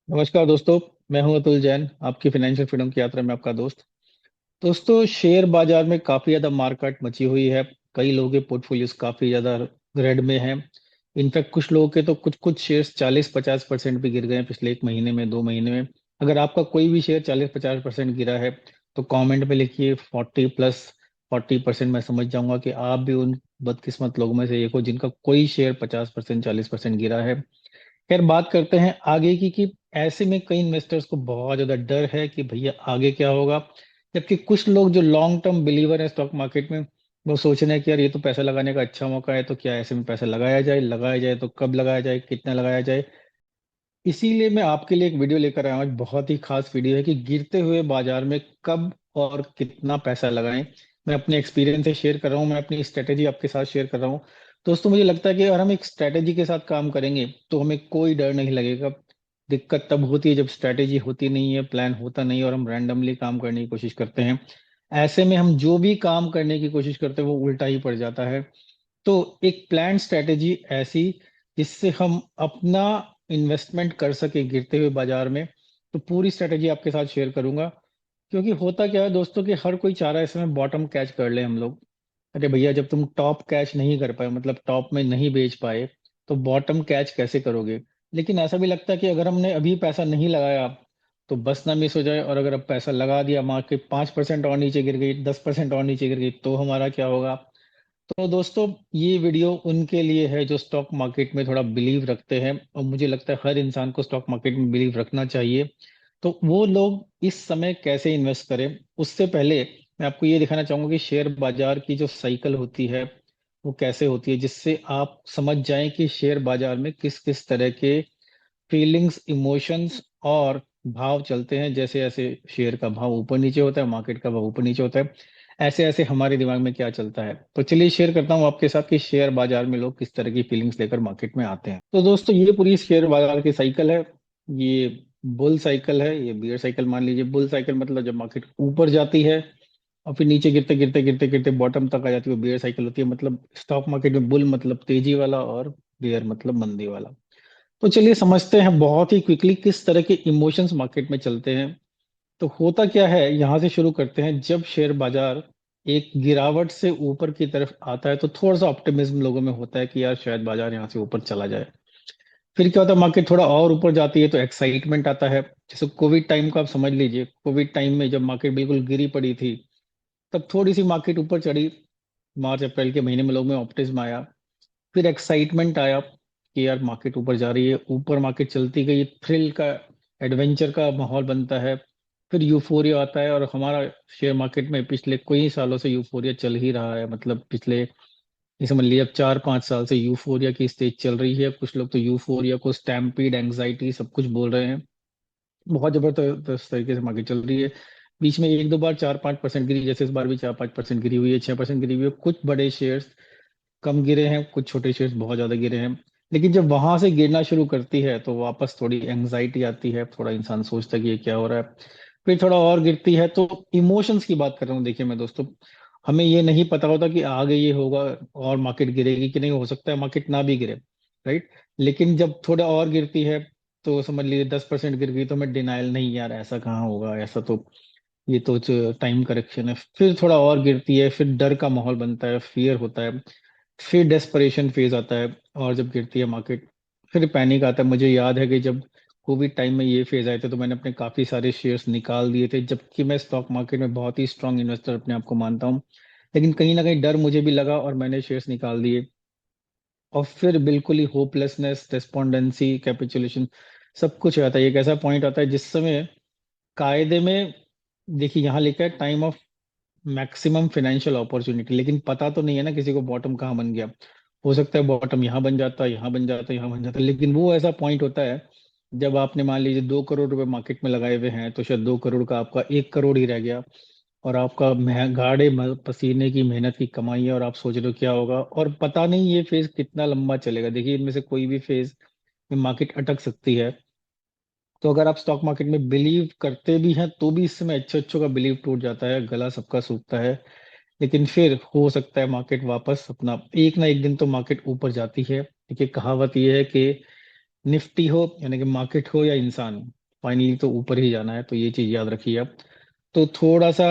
नमस्कार दोस्तों। मैं हूं अतुल जैन, आपकी फाइनेंशियल फ्रीडम की यात्रा में आपका दोस्त। दोस्तों, शेयर बाजार में काफी ज्यादा मार्केट मची हुई है। कई लोगों के पोर्टफोलियोज काफी ज्यादा रेड में हैं। इनफैक्ट कुछ लोगों के तो कुछ कुछ शेयर्स 40-50% भी गिर गए हैं पिछले एक महीने में, 2 महीने में। अगर आपका कोई भी शेयर 40-50% गिरा है तो कमेंट में लिखिए 40+40%। मैं समझ जाऊंगा कि आप भी उन बदकिस्मत लोगों में से एक हो जिनका कोई शेयर 50% 40% गिरा है। खैर, बात करते हैं आगे की कि ऐसे में कई इन्वेस्टर्स को बहुत ज्यादा डर है कि भैया आगे क्या होगा। जबकि कुछ लोग जो लॉन्ग टर्म बिलीवर है स्टॉक मार्केट में, वो सोच रहे हैं कि यार ये तो पैसा लगाने का अच्छा मौका है, तो क्या ऐसे में पैसा लगाया जाए तो कब लगाया जाए, कितना लगाया जाए। इसीलिए मैं आपके लिए एक वीडियो लेकर आया हूँ। आज बहुत ही खास वीडियो है कि गिरते हुए बाजार में कब और कितना पैसा लगाएं। मैं अपने एक्सपीरियंस से शेयर कर रहा हूँ, मैं अपनी स्ट्रेटेजी आपके साथ शेयर कर रहा हूँ। दोस्तों, मुझे लगता है कि अगर हम एक स्ट्रेटेजी के साथ काम करेंगे तो हमें कोई डर नहीं लगेगा। दिक्कत तब होती है जब स्ट्रेटेजी होती नहीं है, प्लान होता नहीं है और हम रैंडमली काम करने की कोशिश करते हैं। ऐसे में हम जो भी काम करने की कोशिश करते हैं वो उल्टा ही पड़ जाता है। तो एक प्लान स्ट्रेटेजी ऐसी जिससे हम अपना इन्वेस्टमेंट कर सके गिरते हुए बाजार में, तो पूरी स्ट्रेटेजी आपके साथ शेयर करूंगा। क्योंकि होता क्या है दोस्तों कि हर कोई चाह रहा है इसमें बॉटम कैच कर ले हम लोग। अरे भैया, जब तुम टॉप कैच नहीं कर पाए, मतलब टॉप में नहीं बेच पाए, तो बॉटम कैच कैसे करोगे। लेकिन ऐसा भी लगता है कि अगर हमने अभी पैसा नहीं लगाया तो बस ना मिस हो जाए, और अगर अब पैसा लगा दिया, मार्केट 5% और नीचे गिर गई, 10% और नीचे गिर गई, तो हमारा क्या होगा। तो दोस्तों, ये वीडियो उनके लिए है जो स्टॉक मार्केट में थोड़ा बिलीव रखते हैं, और मुझे लगता है हर इंसान को स्टॉक मार्केट में बिलीव रखना चाहिए। तो वो लोग इस समय कैसे इन्वेस्ट करें, उससे पहले मैं आपको ये दिखाना चाहूंगा कि शेयर बाजार की जो साइकिल होती है वो कैसे होती है, जिससे आप समझ जाएं कि शेयर बाजार में किस किस तरह के फीलिंग्स, इमोशंस और भाव चलते हैं। जैसे ऐसे शेयर का भाव ऊपर नीचे होता है, मार्केट का भाव ऊपर नीचे होता है, ऐसे ऐसे हमारे दिमाग में क्या चलता है। तो चलिए शेयर करता हूँ आपके साथ कि शेयर बाजार में लोग किस तरह की फीलिंग्स लेकर मार्केट में आते हैं। तो दोस्तों, ये पूरी शेयर बाजार की साइकिल है। ये बुल साइकिल है, ये बियर साइकिल मान लीजिए। बुल साइकिल मतलब जब मार्केट ऊपर जाती है और फिर नीचे गिरते गिरते गिरते गिरते बॉटम तक आ जाती है, वो बियर साइकिल होती है। मतलब स्टॉक मार्केट में बुल मतलब तेजी वाला और बियर मतलब मंदी वाला। तो चलिए समझते हैं बहुत ही क्विकली किस तरह के इमोशंस मार्केट में चलते हैं। तो होता क्या है, यहां से शुरू करते हैं। जब शेयर बाजार एक गिरावट से ऊपर की तरफ आता है तो थोड़ा सा ऑप्टिमिज्म लोगों में होता है कि यार शायद बाजार यहाँ से ऊपर चला जाए। फिर क्या होता है, मार्केट थोड़ा और ऊपर जाती है तो एक्साइटमेंट आता है। जैसे कोविड टाइम को आप समझ लीजिए। कोविड टाइम में जब मार्केट बिल्कुल गिरी पड़ी थी, तब थोड़ी सी मार्केट ऊपर चढ़ी। मार्च अप्रैल के महीने में लोग में ऑप्टिज्म आया, फिर एक्साइटमेंट आया कि यार मार्केट ऊपर जा रही है। ऊपर मार्केट चलती गई, थ्रिल का, एडवेंचर का माहौल बनता है। फिर यूफोरिया आता है, और हमारा शेयर मार्केट में पिछले कई सालों से यूफोरिया चल ही रहा है। मतलब पिछले, ये समझ लीजिए अब 4-5 साल से यूफोरिया की स्टेज चल रही है। कुछ लोग तो यूफोरिया को स्टैम्पीड, एंग्जाइटी सब कुछ बोल रहे हैं। बहुत जबरदस्त तरीके से मार्केट चल रही है। बीच में एक दो बार 4-5% गिरी, जैसे इस बार भी 4-5% गिरी हुई है, 6% गिरी हुई है। कुछ बड़े शेयर्स कम गिरे हैं, कुछ छोटे शेयर्स बहुत ज्यादा गिरे हैं। लेकिन जब वहां से गिरना शुरू करती है तो वापस थोड़ी एंग्जाइटी आती है, थोड़ा इंसान सोचता है कि ये क्या हो रहा है। फिर थोड़ा और गिरती है तो इमोशंस की बात कर रहा हूँ। देखिए मैं दोस्तों, हमें ये नहीं पता होता कि आगे ये होगा और मार्केट गिरेगी कि नहीं। हो सकता है मार्केट ना भी गिरे, राइट। लेकिन जब थोड़ा और गिरती है, तो समझ लीजिए 10% गिर गई, तो मैं डिनाइल, नहीं यार ऐसा कहाँ होगा, ऐसा तो, ये तो टाइम करेक्शन है। फिर थोड़ा और गिरती है, फिर डर का माहौल बनता है, फियर होता है। फिर डेस्परेशन फेज आता है, और जब गिरती है मार्केट फिर पैनिक आता है। मुझे याद है कि जब कोविड टाइम में ये फेज आए थे तो मैंने अपने काफी सारे शेयर्स निकाल दिए थे, जबकि मैं स्टॉक मार्केट में बहुत ही स्ट्रांग इन्वेस्टर अपने आप को मानता हूँ। लेकिन कहीं ना कहीं डर मुझे भी लगा और मैंने शेयर्स निकाल दिए। और फिर बिल्कुल ही होपलेसनेस, डेस्पोंडेंसी, कैपिचुलेशन, सब कुछ आता है। एक ऐसा पॉइंट आता है जिस समय कायदे में, देखिए यहाँ लिखा है time of maximum financial opportunity, लेकिन पता तो नहीं है ना किसी को बॉटम कहाँ बन गया। हो सकता है बॉटम यहाँ बन जाता, यहाँ बन जाता, यहाँ बन जाता, लेकिन वो ऐसा पॉइंट होता है जब आपने मान लीजिए 2 करोड़ रुपए मार्केट में लगाए हुए हैं, तो शायद 2 करोड़ का आपका 1 करोड़ ही रह गया। और आपका गाड़े पसीने की मेहनत की कमाई है, और आप सोच रहे हो क्या होगा, और पता नहीं ये फेज कितना लंबा चलेगा। देखिए इनमें से कोई भी फेज में मार्केट अटक सकती है। तो अगर आप स्टॉक मार्केट में बिलीव करते भी हैं तो भी इस समय अच्छे अच्छों का बिलीव टूट जाता है, गला सबका सूखता है। लेकिन फिर हो सकता है मार्केट वापस अपना, एक ना एक दिन तो मार्केट ऊपर जाती है। देखिए कहावत ये है कि निफ्टी हो यानी कि मार्केट हो या इंसान, फाइनली तो ऊपर ही जाना है, तो ये चीज याद रखिए आप। तो थोड़ा सा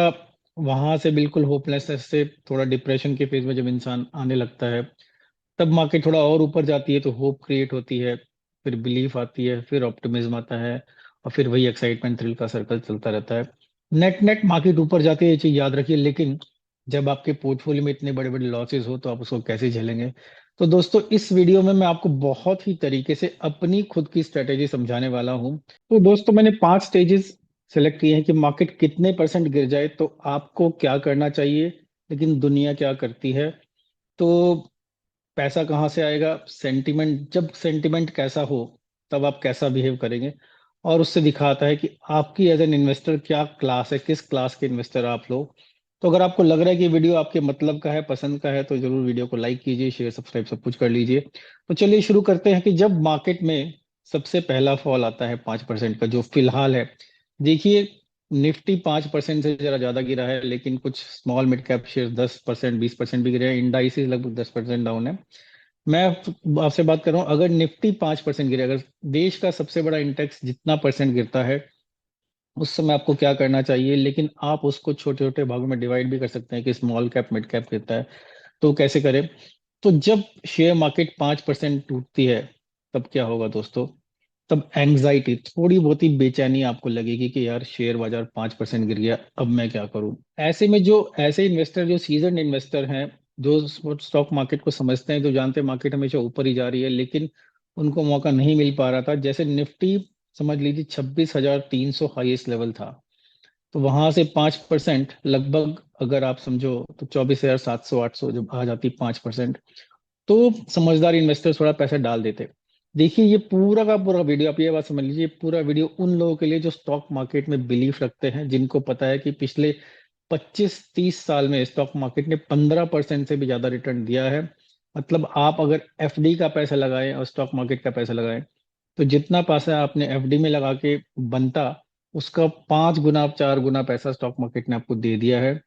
वहां से बिल्कुल होपलेसनेस से थोड़ा डिप्रेशन के फेज में जब इंसान आने लगता है, तब मार्केट थोड़ा और ऊपर जाती है तो होप क्रिएट होती है, फिर बिलीफ आती है, फिर ऑप्टिमिज्म आता है, और फिर वही एक्साइटमेंट थ्रिल का सर्कल चलता रहता है। नेट नेट मार्केट ऊपर जाती है, ये चीज याद रखिए। लेकिन जब आपके पोर्टफोलियो में इतने बड़े बड़े लॉसेस हो तो आप उसको कैसे झेलेंगे? तो दोस्तों, इस वीडियो में मैं आपको बहुत ही तरीके से अपनी खुद की स्ट्रेटेजी समझाने वाला हूं। तो दोस्तों, मैंने 5 स्टेजेस सेलेक्ट किए हैं कि मार्केट कितने परसेंट गिर जाए तो आपको क्या करना चाहिए, लेकिन दुनिया क्या करती है। तो पैसा कहाँ से आएगा, सेंटिमेंट, जब सेंटिमेंट कैसा हो तब आप कैसा बिहेव करेंगे, और उससे दिखाता है कि आपकी एज एन इन्वेस्टर क्या क्लास है, किस क्लास के इन्वेस्टर आप लोग। तो अगर आपको लग रहा है कि वीडियो आपके मतलब का है, पसंद का है, तो जरूर वीडियो को लाइक कीजिए, शेयर सब्सक्राइब सब कुछ कर लीजिए। तो चलिए शुरू करते हैं कि जब मार्केट में सबसे पहला फॉल आता है 5% का, जो फिलहाल है। देखिए, निफ्टी 5% से जरा ज्यादा गिरा है, लेकिन कुछ स्मॉल मिड कैप शेयर 10%, 20% भी गिरे हैं। इंडाइसिस लगभग 10% डाउन है। मैं आपसे बात कर रहा हूँ, अगर निफ्टी 5% गिरे, अगर देश का सबसे बड़ा इंडेक्स जितना परसेंट गिरता है, उस समय आपको क्या करना चाहिए। लेकिन आप उसको छोटे छोटे भागों में डिवाइड भी कर सकते हैं कि स्मॉल कैप मिड कैप गिरता है तो कैसे करें। तो जब शेयर मार्केट 5% टूटती है, तब क्या होगा दोस्तों? तब एंग्जाइटी, थोड़ी बहुत ही बेचैनी आपको लगेगी कि यार शेयर बाजार 5% गिर गया, अब मैं क्या करूं। ऐसे में जो ऐसे इन्वेस्टर, जो सीजन इन्वेस्टर हैं, जो स्टॉक मार्केट को समझते हैं, जो जानते हैं मार्केट हमेशा ऊपर ही जा रही है, लेकिन उनको मौका नहीं मिल पा रहा था। जैसे निफ्टी समझ लीजिए 26,300 हाईएस्ट लेवल था, तो वहां से 5% लगभग, अगर आप समझो तो 24,700 800 जब आ जाती 5%, तो समझदार इन्वेस्टर थोड़ा पैसा डाल देते। देखिए, ये पूरा का पूरा वीडियो, आप ये बात समझ लीजिए, पूरा वीडियो उन लोगों के लिए जो स्टॉक मार्केट में बिलीफ रखते हैं, जिनको पता है कि पिछले 25-30 साल में स्टॉक मार्केट ने 15% से भी ज्यादा रिटर्न दिया है। मतलब आप अगर एफडी का पैसा लगाएं और स्टॉक मार्केट का पैसा लगाएं, तो जितना पैसा आपने एफडी में लगा के बनता, उसका 5 गुना 4 गुना पैसा स्टॉक मार्केट ने आपको दे दिया है।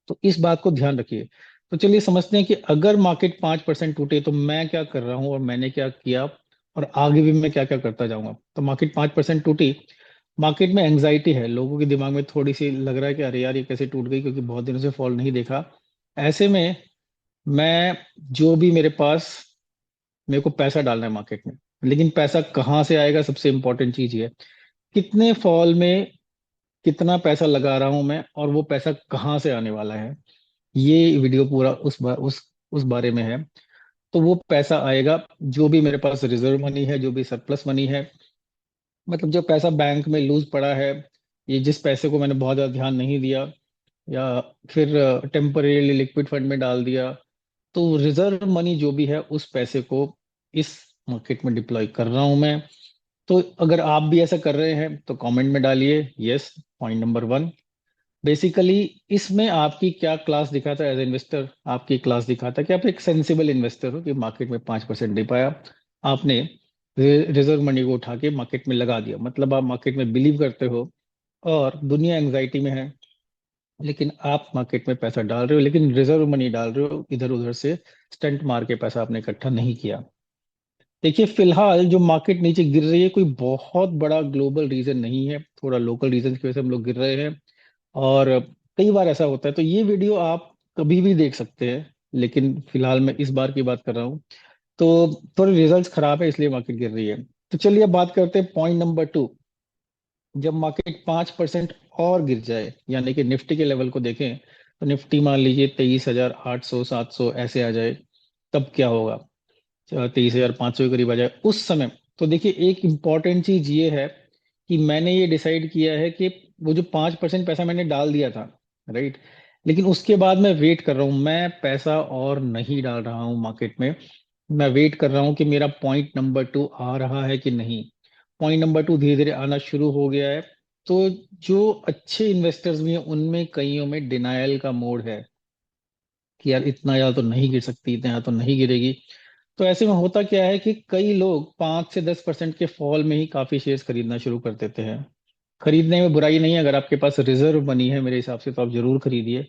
तो इस बात को ध्यान रखिए। तो चलिए समझते हैं कि अगर मार्केट 5% टूटे तो मैं क्या कर रहा हूं और मैंने क्या किया, और आगे भी मैं क्या क्या करता जाऊंगा। तो मार्केट 5% टूटी, मार्केट में एंग्जाइटी है, लोगों के दिमाग में थोड़ी सी लग रहा है कि अरे यार ये कैसे टूट गई, क्योंकि बहुत दिनों से फॉल नहीं देखा। ऐसे में मैं, जो भी मेरे पास, मेरे को पैसा डालना है मार्केट में, लेकिन पैसा कहाँ से आएगा, सबसे इंपॉर्टेंट चीज ये है, कितने फॉल में कितना पैसा लगा रहा हूं मैं, और वो पैसा कहाँ से आने वाला है। ये वीडियो पूरा उस बारे में है। तो वो पैसा आएगा जो भी मेरे पास रिजर्व मनी है, जो भी सरप्लस मनी है, मतलब जो पैसा बैंक में लूज पड़ा है, ये जिस पैसे को मैंने बहुत ज्यादा ध्यान नहीं दिया, या फिर टेम्परेली लिक्विड फंड में डाल दिया, तो रिजर्व मनी जो भी है, उस पैसे को इस मार्केट में डिप्लॉय कर रहा हूं मैं। तो अगर आप भी ऐसा कर रहे हैं तो कमेंट में डालिए यस, पॉइंट नंबर 1। बेसिकली इसमें आपकी क्या क्लास दिखाता है एज इन्वेस्टर, आपकी क्लास दिखाता है कि आप एक सेंसिबल इन्वेस्टर हो, कि मार्केट में 5% दे पाया, आपने रिजर्व मनी को उठा के मार्केट में लगा दिया, मतलब आप मार्केट में बिलीव करते हो, और दुनिया एंग्जाइटी में है, लेकिन आप मार्केट में पैसा डाल रहे हो, लेकिन रिजर्व मनी डाल रहे हो, इधर उधर से स्टंट मार के पैसा आपने इकट्ठा नहीं किया। देखिए, फिलहाल जो मार्केट नीचे गिर रही है, कोई बहुत बड़ा ग्लोबल रीजन नहीं है, थोड़ा लोकल रीजन की वजह से हम लोग गिर रहे हैं, और कई बार ऐसा होता है। तो ये वीडियो आप कभी भी देख सकते हैं, लेकिन फिलहाल मैं इस बार की बात कर रहा हूँ। तो थोड़े रिजल्ट्स खराब है, इसलिए मार्केट गिर रही है। तो चलिए अब बात करते हैं पॉइंट नंबर 2। जब मार्केट 5% और गिर जाए, यानी कि निफ्टी के लेवल को देखें, तो निफ्टी मान लीजिए 23,800 700 ऐसे आ जाए, तब क्या होगा? 23,500 के करीब आ जाए उस समय। तो देखिए, एक इंपॉर्टेंट चीज ये है कि मैंने ये डिसाइड किया है कि वो जो 5% पैसा मैंने डाल दिया था, राइट, लेकिन उसके बाद मैं वेट कर रहा हूँ, मैं पैसा और नहीं डाल रहा हूँ मार्केट में। मैं वेट कर रहा हूँ कि मेरा पॉइंट नंबर 2 आ रहा है कि नहीं। पॉइंट नंबर 2 धीरे धीरे आना शुरू हो गया है। तो जो अच्छे इन्वेस्टर्स भी हैं, उनमें कईयों में डिनायल का मोड है कि यार इतना ज्यादा तो नहीं गिर सकती, इतना ज्यादा तो नहीं गिरेगी। तो ऐसे में होता क्या है कि कई लोग 5 से 10% के फॉल में ही काफी शेयर्स खरीदना शुरू कर देते हैं। खरीदने में बुराई नहीं है, अगर आपके पास रिजर्व मनी है मेरे हिसाब से तो आप जरूर खरीदिए।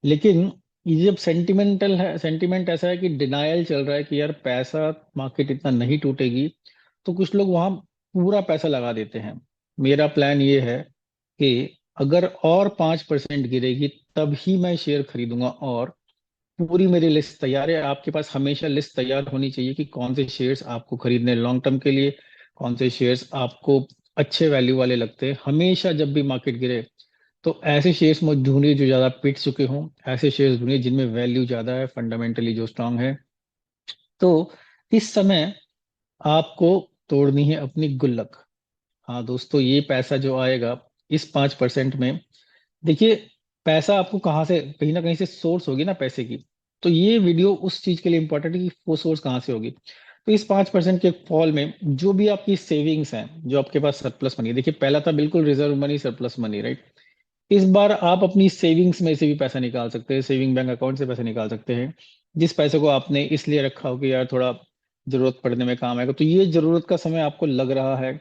लेकिन ये जब सेंटिमेंटल है, सेंटिमेंट ऐसा है कि डिनायल चल रहा है कि यार पैसा, मार्केट इतना नहीं टूटेगी, तो कुछ लोग वहां पूरा पैसा लगा देते हैं। मेरा प्लान ये है कि अगर और 5% गिरेगी तब ही मैं शेयर खरीदूंगा। और पूरी मेरी लिस्ट तैयार है। आपके पास हमेशा लिस्ट तैयार होनी चाहिए कि कौन से शेयर्स आपको खरीदने लॉन्ग टर्म के लिए, कौन से शेयर्स आपको अच्छे वैल्यू वाले लगते हैं। हमेशा जब भी मार्केट गिरे तो ऐसे शेयर्स मत ढूंढिए जो ज्यादा पिट चुके हों। ऐसे शेयर्स ढूंढिए जिनमें वैल्यू ज्यादा है, फंडामेंटली जो स्ट्रांग है। तो इस समय आपको तोड़नी है अपनी गुल्लक। हाँ दोस्तों, ये पैसा जो आएगा इस 5% में, देखिए पैसा आपको कहाँ से, कहीं ना कहीं से सोर्स होगी ना पैसे की। तो ये वीडियो उस चीज के लिए इंपॉर्टेंट है कि वो सोर्स कहाँ से होगी। तो इस 5% के फॉल में जो भी आपकी सेविंग्स हैं, जो आपके पास सरप्लस मनी है, देखिए पहला था बिल्कुल reserve money, surplus money, right. इस बार आप अपनी सेविंग्स में से भी पैसा निकाल सकते हैं, सेविंग बैंक अकाउंट से पैसा निकाल सकते हैं। जिस पैसे को आपने इसलिए रखा हो कि यार थोड़ा जरूरत पड़ने में काम आएगा, तो ये जरूरत का समय आपको लग रहा है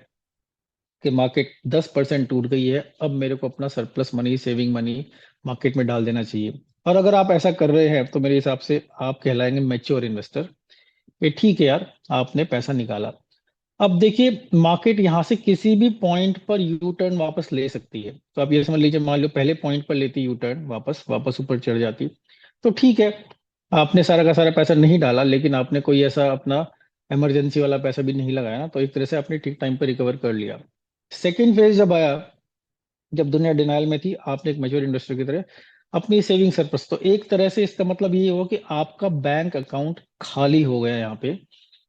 कि मार्केट 10% टूट गई है, अब मेरे को अपना surplus money, saving money market में डाल देना चाहिए। और अगर आप ऐसा कर रहे हैं तो मेरे हिसाब से आप कहलाएंगे मैच्योर इन्वेस्टर। ये ठीक है यार, आपने पैसा निकाला। अब देखिए मार्केट यहाँ से किसी भी पॉइंट पर यू टर्न वापस ले सकती है। तो आप ये समझ लीजिए, मान लो पहले पॉइंट पर लेती यू टर्न, वापस वापस ऊपर चढ़ जाती, तो ठीक है, आपने सारा का सारा पैसा नहीं डाला, लेकिन आपने कोई ऐसा अपना इमरजेंसी वाला पैसा भी नहीं लगाया ना, तो एक तरह से आपने ठीक टाइम पर रिकवर कर लिया। सेकेंड फेज जब आया, जब दुनिया डिनाइल में थी, आपने एक मेच्योर इन्वेस्टर की तरह अपनी सेविंग सरप्लस, तो एक तरह से इसका मतलब ये हुआ कि आपका बैंक अकाउंट खाली हो गया यहाँ पे।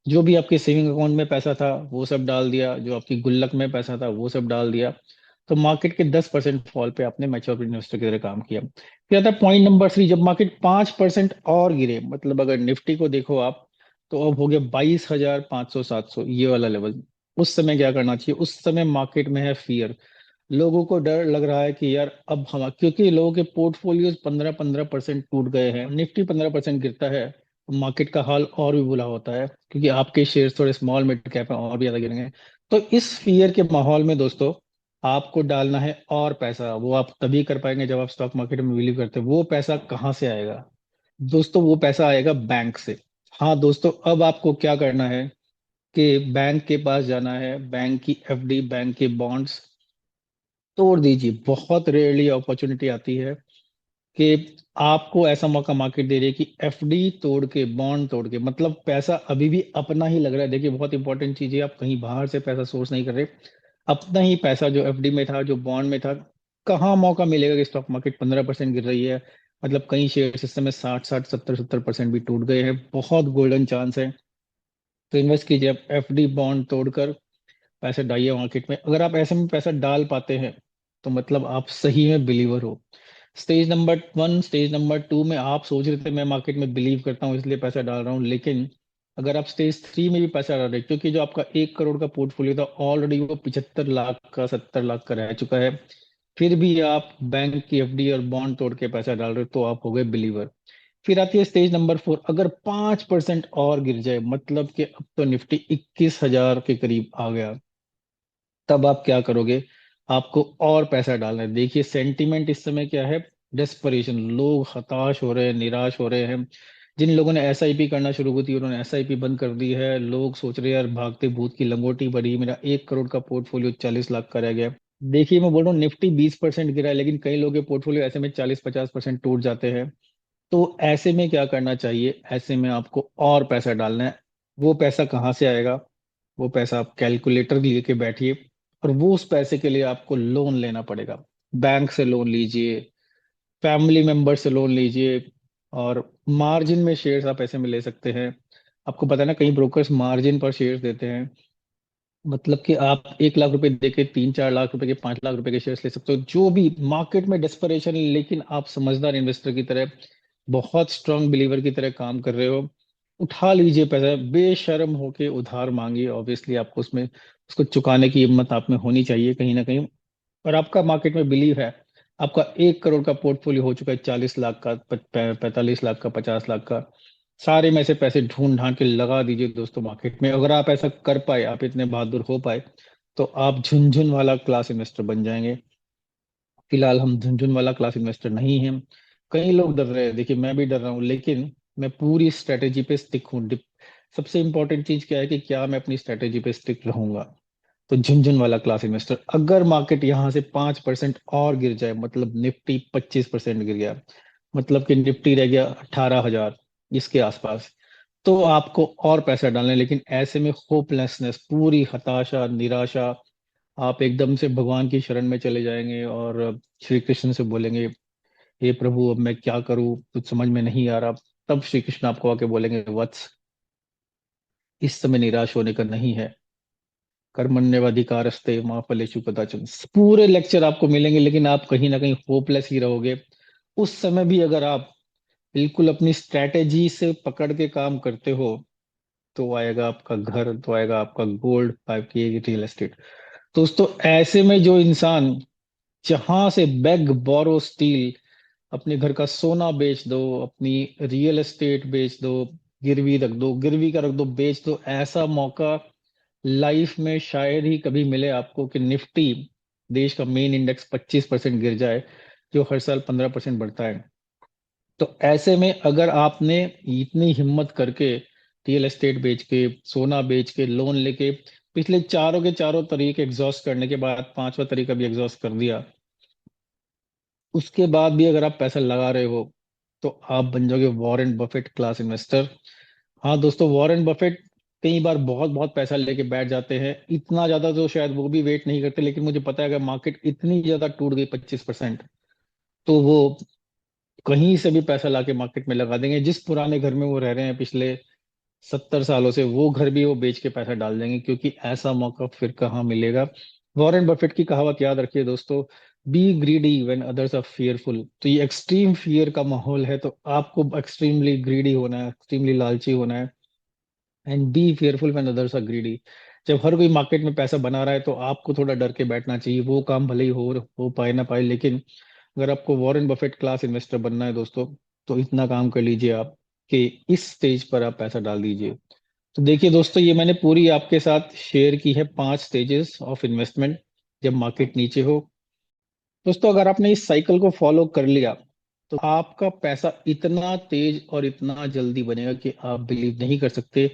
जो भी आपके सेविंग अकाउंट में पैसा था वो सब डाल दिया, जो आपकी गुल्लक में पैसा था वो सब डाल दिया। तो मार्केट के 10% फॉल पे आपने मैच्योर इन्वेस्टर की तरह काम किया। फिर आता है पॉइंट नंबर 3, जब मार्केट 5% और गिरे, मतलब अगर निफ्टी को देखो आप, तो अब हो गया 22,500 700, ये वाला लेवल। उस समय क्या करना चाहिए? उस समय मार्केट में है फियर। लोगों को डर लग रहा है कि यार अब हम, क्योंकि लोगों के पोर्टफोलियोज 15-15% टूट गए हैं, निफ्टी 15% गिरता है तो मार्केट का हाल और भी बुरा होता है, क्योंकि आपके शेयर थोड़े स्मॉल मिड कैप है, और भी ज्यादा गिरेंगे। तो इस फियर के माहौल में दोस्तों, आपको डालना है और पैसा। वो आप तभी कर पाएंगे जब आप स्टॉक मार्केट में बिलीव करते हैं। वो पैसा कहाँ से आएगा दोस्तों? वो पैसा आएगा बैंक से। हाँ दोस्तों, अब आपको क्या करना है कि बैंक के पास जाना है, बैंक की एफडी, बैंक के बॉन्ड्स तोड़ दीजिए। बहुत रेयरली अपॉर्चुनिटी आती है कि आपको ऐसा मौका मार्केट दे रही है कि एफडी तोड़ के, बॉन्ड तोड़ के, मतलब पैसा अभी भी अपना ही लग रहा है। देखिए बहुत इंपॉर्टेंट चीज है, आप कहीं बाहर से पैसा सोर्स नहीं कर रहे, अपना ही पैसा जो एफडी में था, जो बॉन्ड में था। कहाँ मौका मिलेगा कि स्टॉक मार्केट 15% गिर रही है, मतलब कई शेयर इस समय 60-60 70-70% भी टूट गए हैं। बहुत गोल्डन चांस है, तो इन्वेस्ट कीजिए। आप एफडी बॉन्ड तोड़कर पैसे डालिए मार्केट में। अगर आप ऐसे में पैसा डाल पाते हैं तो मतलब आप सही में बिलीवर हो। स्टेज नंबर 1, स्टेज नंबर 2 में आप सोच रहे थे मैं मार्केट में बिलीव करता हूँ इसलिए पैसा डाल रहा हूँ, लेकिन अगर आप स्टेज 3 में भी पैसा डाल रहे हैं, क्योंकि जो आपका 1 करोड़ का पोर्टफोलियो था ऑलरेडी वो 75 लाख का, 70 लाख का रह चुका है, फिर भी आप बैंक की एफडी और बॉन्ड तोड़ के पैसा डाल रहे हो, तो आप हो गए बिलीवर। फिर आती है स्टेज नंबर 4, अगर 5% और गिर जाए, मतलब कि अब तो निफ्टी 21,000 के करीब आ गया, तब आप क्या करोगे? आपको और पैसा डालना है। देखिए सेंटीमेंट इस समय क्या है? डेस्परेशन। लोग हताश हो रहे हैं, निराश हो रहे हैं। जिन लोगों ने एसआईपी करना शुरू की थी उन्होंने एसआईपी बंद कर दी है। लोग सोच रहे हैं यार भागते भूत की लंगोटी बढ़ी, मेरा 1 करोड़ का पोर्टफोलियो 40 लाख का रह गया। देखिए मैं बोल रहा हूँ निफ्टी 20% गिरा है, लेकिन कई लोगों के पोर्टफोलियो ऐसे में 40-50% टूट जाते हैं। तो ऐसे में क्या करना चाहिए? ऐसे में आपको और पैसा डालना है। वो पैसा कहाँ से आएगा? वो पैसा आप कैलकुलेटर लेके बैठिए, और वो उस पैसे के लिए आपको लोन लेना पड़ेगा। बैंक से लोन लीजिए, फैमिली मेंबर से लोन लीजिए, और मार्जिन में शेयर्स आप ऐसे में ले सकते हैं। आपको पता है ना, कई ब्रोकर्स मार्जिन पर शेयर्स देते हैं, मतलब कि आप 1 लाख रुपए दे के 3-4 लाख रुपए के, 5 लाख रुपए के शेयर्स ले सकते हो। जो भी मार्केट में डेस्परेशन, लेकिन आप समझदार इन्वेस्टर की तरह, बहुत स्ट्रांग बिलीवर की तरह काम कर रहे हो, उठा लीजिए पैसा, बेशर्म होके उधार मांगिए। ऑब्वियसली आपको उसमें, उसको चुकाने की हिम्मत आप में होनी चाहिए कहीं ना कहीं। और आपका मार्केट में बिलीव है, आपका 1 करोड़ का पोर्टफोलियो हो चुका है 40 लाख का, 45 लाख का, 50 लाख का। सारे में से पैसे ढूंढ ढांड के लगा दीजिए दोस्तों मार्केट में। अगर आप ऐसा कर पाए, आप इतने बहादुर हो पाए, तो आप झुनझुन वाला क्लास इन्वेस्टर बन जाएंगे। फिलहाल हम झुनझुन वाला क्लास इन्वेस्टर नहीं हैं। कई लोग डर रहे हैं, देखिए मैं भी डर रहा हूँ, लेकिन मैं पूरी स्ट्रेटेजी पे स्टिक हूँ। सबसे इंपॉर्टेंट चीज क्या है कि क्या मैं अपनी स्ट्रेटेजी पे स्टिक रहूंगा। तो झुनझुन वाला क्लास इन्वेस्टर, अगर मार्केट यहाँ से 5% और गिर जाए, मतलब निफ्टी 25% गिर गया, मतलब कि निफ्टी रह गया 18,000 इसके आसपास, तो आपको और पैसा डालना है। लेकिन ऐसे में होपलेसनेस, पूरी हताशा, निराशा, आप एकदम से भगवान की शरण में चले जाएंगे और श्री कृष्ण से बोलेंगे, हे प्रभु अब मैं क्या करूं, कुछ समझ में नहीं आ रहा। तब श्री कृष्ण आपको आके बोलेंगे, वत्स, इस समय निराश होने का नहीं है, कर्मण्यवाधिकारस्ते माँ फलेषु कदाचन, पूरे लेक्चर आपको मिलेंगे, लेकिन आप कहीं ना कहीं होपलेस ही रहोगे। उस समय भी अगर आप बिल्कुल अपनी स्ट्रैटेजी से पकड़ के काम करते हो, तो आएगा आपका घर, तो आएगा आपका गोल्ड, आपकी रियल एस्टेट। दोस्तों ऐसे में जो इंसान जहां से बेग बोरो स्टील, अपने घर का सोना बेच दो, अपनी रियल एस्टेट बेच दो, गिरवी रख दो, गिरवी का रख दो, बेच दो, ऐसा मौका लाइफ में शायद ही कभी मिले आपको कि निफ्टी, देश का मेन इंडेक्स, 25% गिर जाए, जो हर साल 15% बढ़ता है। तो ऐसे में अगर आपने इतनी हिम्मत करके रियल एस्टेट बेच के, सोना बेच के, लोन लेके, पिछले चारों के चारों तरीके एग्जॉस्ट करने के बाद पांचवा तरीका भी एग्जॉस्ट कर दिया, उसके बाद भी अगर आप पैसा लगा रहे हो, तो आप बन जाओगे वॉरेन बफेट क्लास इन्वेस्टर। हाँ दोस्तों, वॉरेन बफेट कई बार बहुत बहुत पैसा लेके बैठ जाते हैं, इतना ज्यादा तो शायद वो भी वेट नहीं करते, लेकिन मुझे पता है अगर मार्केट इतनी ज्यादा टूट गई 25%, तो वो कहीं से भी पैसा लाके मार्केट में लगा देंगे। जिस पुराने घर में वो रह रहे हैं पिछले 70 सालों से, वो घर भी वो बेच के पैसा डाल देंगे, क्योंकि ऐसा मौका फिर कहाँ मिलेगा। वॉरेन बफेट की कहावत याद रखिए दोस्तों, be greedy when others are fearful. तो ये एक्सट्रीम फियर का माहौल है, तो आपको एक्सट्रीमली ग्रीडी होना है, एक्सट्रीमली लालची होना है। And be fearful when others are greedy. जब हर कोई मार्केट में पैसा बना रहा है, तो आपको थोड़ा डर के बैठना चाहिए। वो काम भले ही हो पाए ना पाए, लेकिन अगर आपको वॉरेन बफेट क्लास इन्वेस्टर बनना है दोस्तों, तो इतना काम कर लीजिए आप कि इस स्टेज पर आप पैसा डाल दीजिए। तो देखिए दोस्तों, ये मैंने पूरी आपके साथ शेयर की है 5 स्टेजेस ऑफ इन्वेस्टमेंट जब मार्केट नीचे हो। दोस्तों अगर आपने इस साइकिल को फॉलो कर लिया, तो आपका पैसा इतना तेज और इतना जल्दी बनेगा कि आप बिलीव नहीं कर सकते।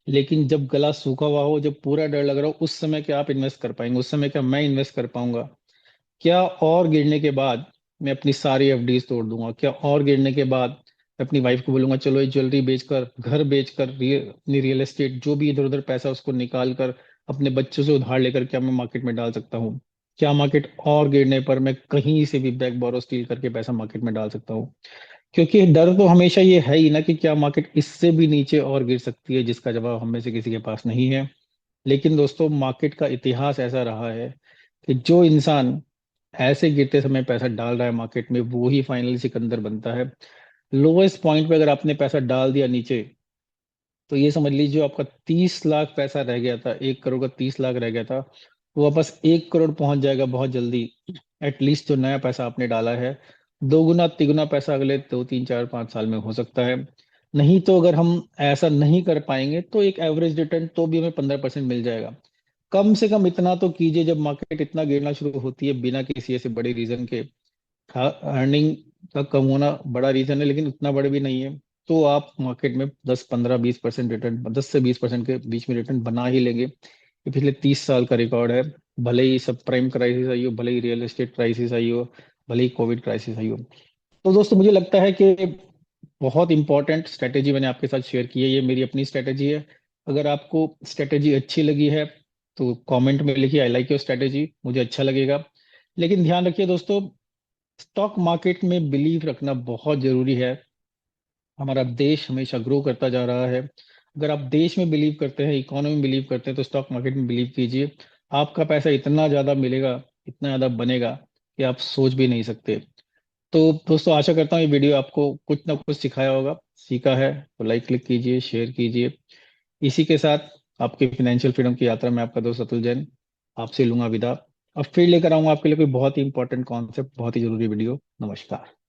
लेकिन जब गला सूखा हुआ हो, जब पूरा डर लग रहा हो, उस समय क्या आप इन्वेस्ट कर पाएंगे? उस समय क्या मैं इन्वेस्ट कर पाऊंगा? क्या और गिरने के बाद मैं अपनी सारी एफडीज तोड़ दूंगा? क्या और गिरने के बाद मैं अपनी वाइफ को बोलूंगा, चलो ये ज्वेलरी बेचकर, घर बेचकर, अपनी रियल एस्टेट, जो भी इधर उधर पैसा, उसको निकाल कर अपने बच्चों से उधार लेकर क्या मैं मार्केट में डाल सकता हूँ? क्या मार्केट और गिरने पर मैं कहीं से भी बैक बोरो स्टील करके पैसा मार्केट में डाल सकता हूँ? क्योंकि डर तो हमेशा ये है ही ना कि क्या मार्केट इससे भी नीचे और गिर सकती है, जिसका जवाब हम में से किसी के पास नहीं है। लेकिन दोस्तों मार्केट का इतिहास ऐसा रहा है कि जो इंसान ऐसे गिरते समय पैसा डाल रहा है मार्केट में, वो ही फाइनली सिकंदर बनता है। लोएस्ट पॉइंट पे अगर आपने पैसा डाल दिया नीचे, तो ये समझ लीजिए आपका 30 लाख पैसा रह गया था, 1 करोड़ का 30 लाख रह गया था, वो वापस 1 करोड़ पहुंच जाएगा बहुत जल्दी। एटलीस्ट जो नया पैसा आपने डाला है, दोगुना तिगुना पैसा अगले 2 3 4 5 साल में हो सकता है। नहीं तो अगर हम ऐसा नहीं कर पाएंगे, तो एक एवरेज रिटर्न तो भी हमें 15% मिल जाएगा। कम से कम इतना तो कीजिए, जब मार्केट इतना गिरना शुरू होती है बिना किसी ऐसे बड़े रीजन के, अर्निंग का कम होना बड़ा रीजन है, लेकिन उतना बड़े भी नहीं है, तो आप मार्केट में 10 15 20% रिटर्न, 10 से 20% के बीच में रिटर्न बना ही लेंगे। ये पिछले 30 साल का रिकॉर्ड है। भले ही सब प्राइम क्राइसिस आई हो, भले ही रियल एस्टेट क्राइसिस आई हो, भले ही कोविड क्राइसिस आई हो। तो दोस्तों मुझे लगता है कि बहुत इंपॉर्टेंट स्ट्रेटेजी मैंने आपके साथ शेयर की है, ये मेरी अपनी स्ट्रेटेजी है। अगर आपको स्ट्रेटेजी अच्छी लगी है, तो कमेंट में लिखिए, आई लाइक योर स्ट्रेटेजी, मुझे अच्छा लगेगा। लेकिन ध्यान रखिए दोस्तों, स्टॉक मार्केट में बिलीव रखना बहुत जरूरी है। हमारा देश हमेशा ग्रो करता जा रहा है। अगर आप देश में बिलीव करते हैं, इकोनॉमी में बिलीव करते हैं, तो स्टॉक मार्केट में बिलीव कीजिए। आपका पैसा इतना ज्यादा मिलेगा, इतना ज्यादा बनेगा कि आप सोच भी नहीं सकते। तो दोस्तों आशा करता हूँ ये वीडियो आपको कुछ ना कुछ सिखाया होगा। सीखा है तो लाइक क्लिक कीजिए, शेयर कीजिए। इसी के साथ आपके फाइनेंशियल फ्रीडम की यात्रा में आपका दोस्त अतुल जैन आपसे लूंगा विदा। अब फिर लेकर आऊंगा आपके लिए कोई बहुत ही इंपॉर्टेंट कॉन्सेप्ट, बहुत ही जरूरी वीडियो। नमस्कार।